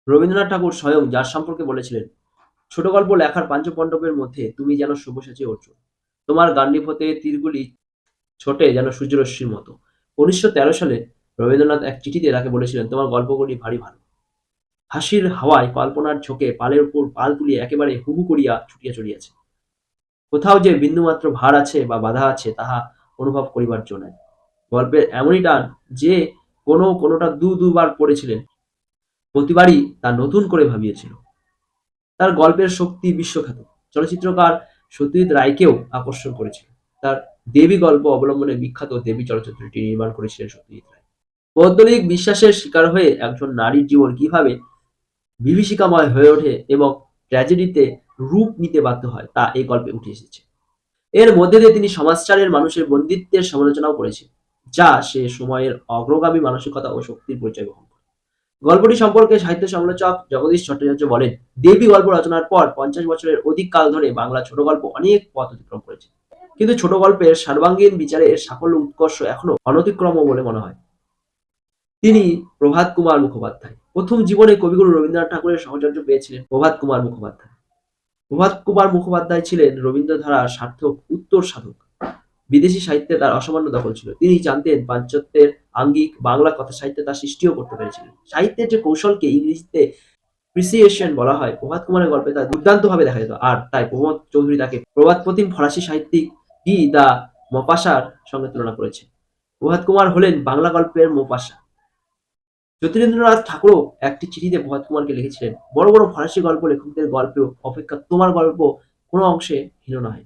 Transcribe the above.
রবীন্দ্রনাথ ঠাকুর স্বয়ং যার সম্পর্কে বলেছিলেন, ছোট গল্প লেখার পাঞ্চপাণ্ডবের মধ্যে তুমি যেন সব্যসাচী অর্জুন। তোমার গান্ডীব হতে তীরগুলি ছোটে যেন সূর্যরশ্মির মতো। ১৯১৩ সালে রবীন্দ্রনাথ এক চিঠিতে তাকে বলেছিলেন, তোমার গল্পগুলি ভারী ভালো। হাসির হাওয়ায় কল্পনার ঝোঁকে পালের উপর পাল তুলিয়া একেবারে হুহু করিয়া ছুটিয়া চলিয়াছে। কোথাও যে বিন্দুমাত্র ভার আছে বা বাধা আছে তাহা অনুভব করিবার জো নাই। গল্পের এমনই টান যে কোনোটা দুবার পড়েছিলেন, প্রতিবারই তা নতুন করে ভাবিয়েছিল। তার গল্পের শক্তি বিশ্বখ্যাত। চলচ্চিত্রকার সত্যজিৎ রায়কেও আকর্ষণ করেছিল। তার দেবী গল্প অবলম্বনে বিখ্যাত দেবী চলচ্চিত্রটি নির্মাণ করেছিলেন সত্যজিৎ রায়। পৌদ্গলিক বিশ্বাসের শিকার হয়ে একজন নারীর জীবন কিভাবে বিভীষিকাময় হয়ে ওঠে এবং ট্র্যাজেডিতে রূপ নিতে বাধ্য হয় তা এই গল্পে উঠে এসেছে। এর মধ্যে দিয়ে তিনি সমাজচারের মানুষের বন্দিত্বের সমালোচনাও করেছেন, যা সে সময়ের অগ্রগামী মানসিকতা ও শক্তির পরিচয় বহন করে। গল্পটি সম্পর্কে সাহিত্য সমালোচক জগদীশ ভট্টাচার্য বলেন, দেবী গল্প রচনার পর ৫০ বছরের অধিক কাল ধরে বাংলা ছোট গল্প অনেক পথ অতিক্রম করেছে। কিন্তু ছোট গল্পের সর্বাঙ্গীন বিচারে এর সাফল্য উৎকর্ষ এখনো অনতিক্রম্য বলে মনে হয়। তিনি প্রভাত কুমার মুখোপাধ্যায়। প্রথম জীবনে কবিগুরু রবীন্দ্রনাথ ঠাকুরের সহচর্য পেয়েছিলেন প্রভাত কুমার মুখোপাধ্যায়। প্রভাত কুমার মুখোপাধ্যায় ছিলেন রবীন্দ্রধারার সার্থক উত্তর সাধক। বিদেশি সাহিত্যে তার অসামান্য দখল ছিল। তিনি জানতেন পাশ্চাত্যের আঙ্গিক বাংলা কথা সাহিত্যে তার সৃষ্টিও করতে পেরেছিলেন। সাহিত্যের যে কৌশলকে ইংরেজিতে প্রিসিয়েশন বলা হয়, প্রভাত কুমারের গল্পে তা দুর্দান্তভাবে দেখা যেত। আর তাই প্রমোদ চৌধুরী তাকে প্রভাত প্রতিম ফরাসি সাহিত্যিক গি দ্য মপাসার সঙ্গে তুলনা করেছে। প্রভাত কুমার হলেন বাংলা গল্পের মোপাসা। জ্যোতিরিন্দ্রনাথ ঠাকুরও একটি চিঠিতে প্রভাত কুমারকে লিখেছিলেন, বড় বড় ফরাসি গল্প লেখকদের গল্প অপেক্ষা তোমার গল্প কোনো অংশে হীন নয়।